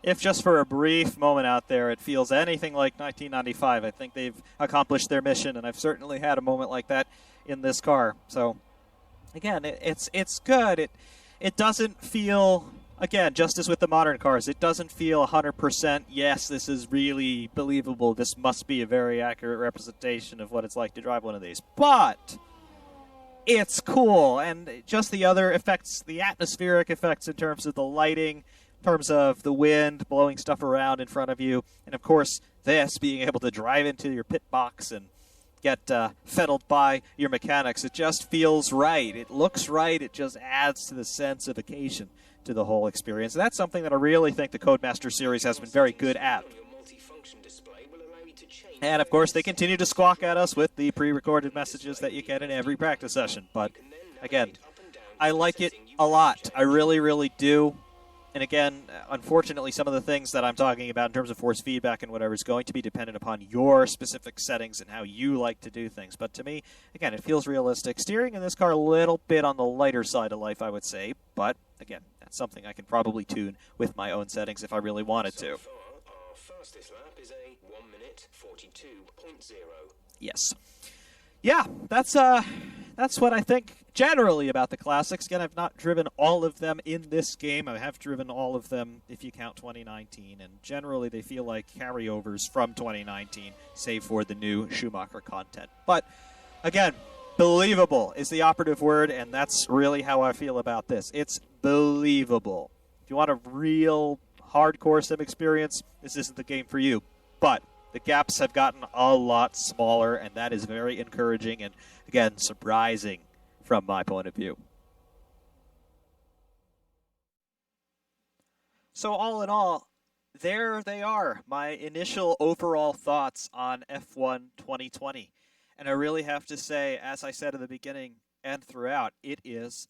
If just for a brief moment out there it feels anything like 1995, I think they've accomplished their mission, and I've certainly had a moment like that in this car. So, again, it's good. It doesn't feel, again, just as with the modern cars, it doesn't feel 100%, yes, this is really believable, this must be a very accurate representation of what it's like to drive one of these. But it's cool, and just the other effects, the atmospheric effects in terms of the lighting, in terms of the wind blowing stuff around in front of you, and of course this, being able to drive into your pit box and get fettled by your mechanics. It just feels right. It looks right. It just adds to the sense of occasion to the whole experience. And that's something that I really think the Codemaster series has been very good at. And of course, they continue to squawk at us with the pre-recorded messages that you get in every practice session. But again, I like it a lot. I really, really do. And again, unfortunately, some of the things that I'm talking about in terms of force feedback and whatever is going to be dependent upon your specific settings and how you like to do things. But to me, again, it feels realistic. Steering in this car a little bit on the lighter side of life, I would say. But again, that's something I can probably tune with my own settings if I really wanted to. So far, our fastest lap is a 1 minute 42.0. Yes. Yeah, that's what I think generally about the classics. Again, I've not driven all of them in this game. I have driven all of them if you count 2019, and generally they feel like carryovers from 2019, save for the new Schumacher content. But again, believable is the operative word, and that's really how I feel about this. It's believable. If you want a real hardcore sim experience, this isn't the game for you. But the gaps have gotten a lot smaller, and that is very encouraging and, again, surprising from my point of view. So all in all, there they are, my initial overall thoughts on F1 2020. And I really have to say, as I said at the beginning and throughout, it is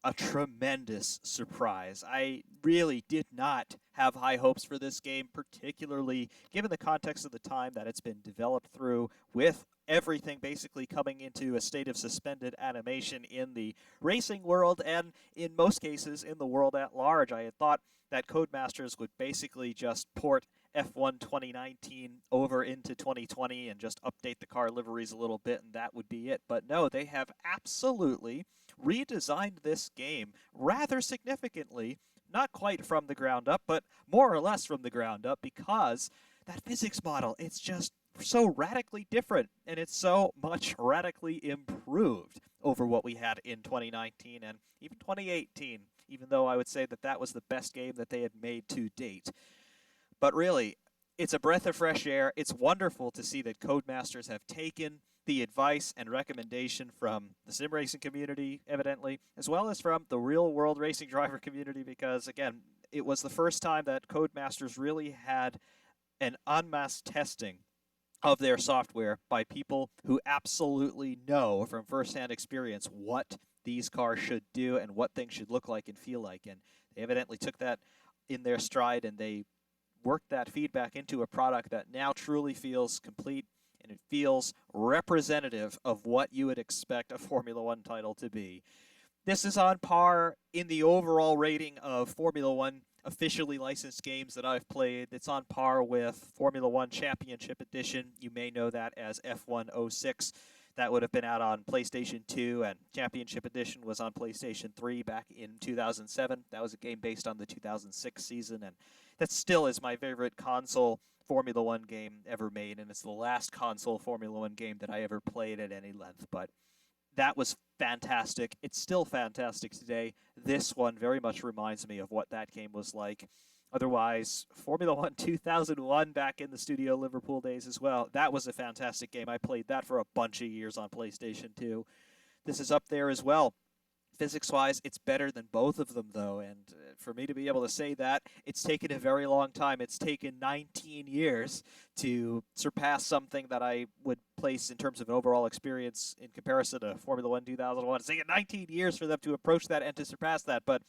a tremendous surprise. I really did not have high hopes for this game, particularly given the context of the time that it's been developed through, with everything basically coming into a state of suspended animation in the racing world and in most cases in the world at large. I had thought that Codemasters would basically just port F1 2019 over into 2020 and just update the car liveries a little bit, and that would be it. But no, they have absolutely redesigned this game rather significantly, not quite from the ground up, but more or less from the ground up, because that physics model, it's just so radically different, and it's so much radically improved over what we had in 2019 and even 2018, even though I would say that that was the best game that they had made to date. But really, it's a breath of fresh air. It's wonderful to see that Codemasters have taken the advice and recommendation from the sim racing community, evidently, as well as from the real-world racing driver community, because, again, it was the first time that Codemasters really had an en masse testing of their software by people who absolutely know from firsthand experience what these cars should do and what things should look like and feel like. And they evidently took that in their stride, and they worked that feedback into a product that now truly feels complete, and it feels representative of what you would expect a Formula One title to be. This is on par in the overall rating of Formula One officially licensed games that I've played. It's on par with Formula One Championship Edition. You may know that as F106. That would have been out on PlayStation 2, and Championship Edition was on PlayStation 3 back in 2007. That was a game based on the 2006 season, and that still is my favorite console Formula One game ever made, and it's the last console Formula One game that I ever played at any length. But that was fantastic. It's still fantastic today. This one very much reminds me of what that game was like. Otherwise, Formula One 2001 back in the Studio Liverpool days as well. That was a fantastic game. I played that for a bunch of years on PlayStation 2. This is up there as well. Physics-wise, it's better than both of them, though, and for me to be able to say that, it's taken a very long time. It's taken 19 years to surpass something that I would place in terms of an overall experience in comparison to Formula One 2001. It's taken 19 years for them to approach that and to surpass that, but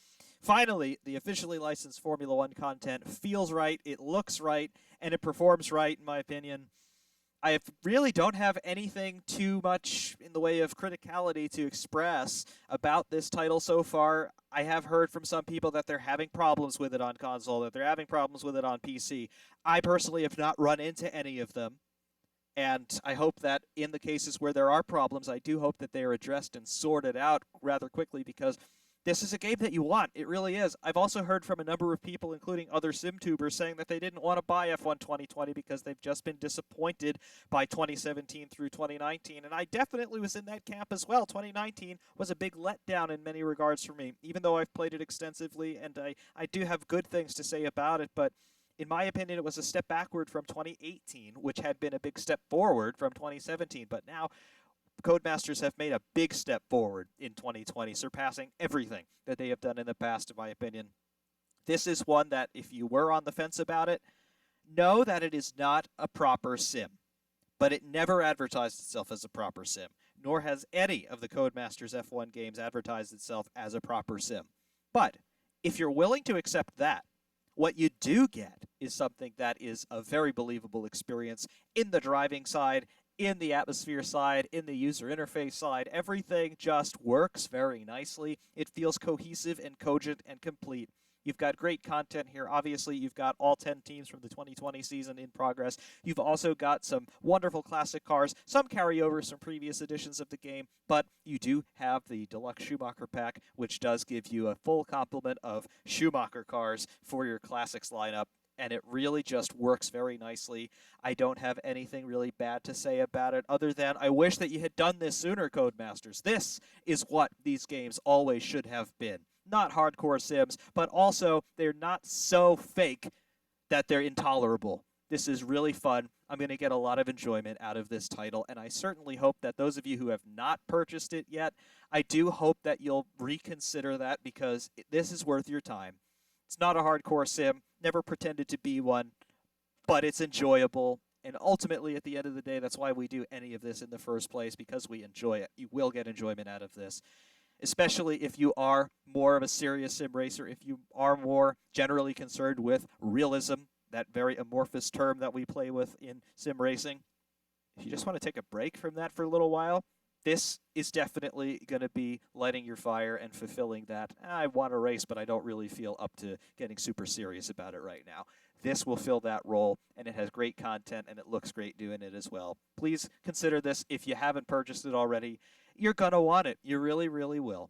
finally, the officially licensed Formula One content feels right, it looks right, and it performs right, in my opinion. I really don't have anything too much in the way of criticality to express about this title so far. I have heard from some people that they're having problems with it on console, that they're having problems with it on PC. I personally have not run into any of them, and I hope that in the cases where there are problems, I do hope that they are addressed and sorted out rather quickly, because this is a game that you want. It really is. I've also heard from a number of people, including other SimTubers, saying that they didn't want to buy F1 2020 because they've just been disappointed by 2017 through 2019. And I definitely was in that camp as well. 2019 was a big letdown in many regards for me, even though I've played it extensively, and I do have good things to say about it. But in my opinion, it was a step backward from 2018, which had been a big step forward from 2017. But now Codemasters have made a big step forward in 2020, surpassing everything that they have done in the past, in my opinion. This is one that, if you were on the fence about it, know that it is not a proper sim. But it never advertised itself as a proper sim, nor has any of the Codemasters F1 games advertised itself as a proper sim. But if you're willing to accept that, what you do get is something that is a very believable experience in the driving side, in the atmosphere side, in the user interface side. Everything just works very nicely. It feels cohesive and cogent and complete. You've got great content here. Obviously, you've got all 10 teams from the 2020 season in progress. You've also got some wonderful classic cars, some carryovers from previous editions of the game, but you do have the Deluxe Schumacher pack, which does give you a full complement of Schumacher cars for your classics lineup, and it really just works very nicely. I don't have anything really bad to say about it, other than I wish that you had done this sooner, Codemasters. This is what these games always should have been. Not hardcore sims, but also they're not so fake that they're intolerable. This is really fun. I'm going to get a lot of enjoyment out of this title, and I certainly hope that those of you who have not purchased it yet, I do hope that you'll reconsider that, because this is worth your time. It's not a hardcore sim, never pretended to be one, but it's enjoyable. And ultimately, at the end of the day, that's why we do any of this in the first place, because we enjoy it. You will get enjoyment out of this, especially if you are more of a serious sim racer, if you are more generally concerned with realism, that very amorphous term that we play with in sim racing. If you just want to take a break from that for a little while, this is definitely going to be lighting your fire and fulfilling that. I want to race, but I don't really feel up to getting super serious about it right now. This will fill that role, and it has great content, and it looks great doing it as well. Please consider this if you haven't purchased it already. you're going to want it. You really, really will.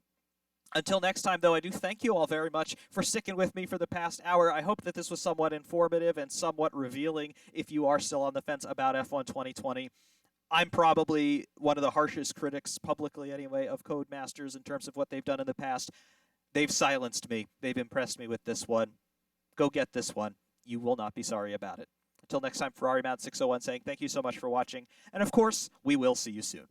Until next time, though, I do thank you all very much for sticking with me for the past hour. I hope that this was somewhat informative and somewhat revealing if you are still on the fence about F1 2020. I'm probably one of the harshest critics, publicly anyway, of Codemasters in terms of what they've done in the past. They've silenced me. They've impressed me with this one. Go get this one. You will not be sorry about it. Until next time, Ferrari Mount 601 saying thank you so much for watching. And of course, we will see you soon.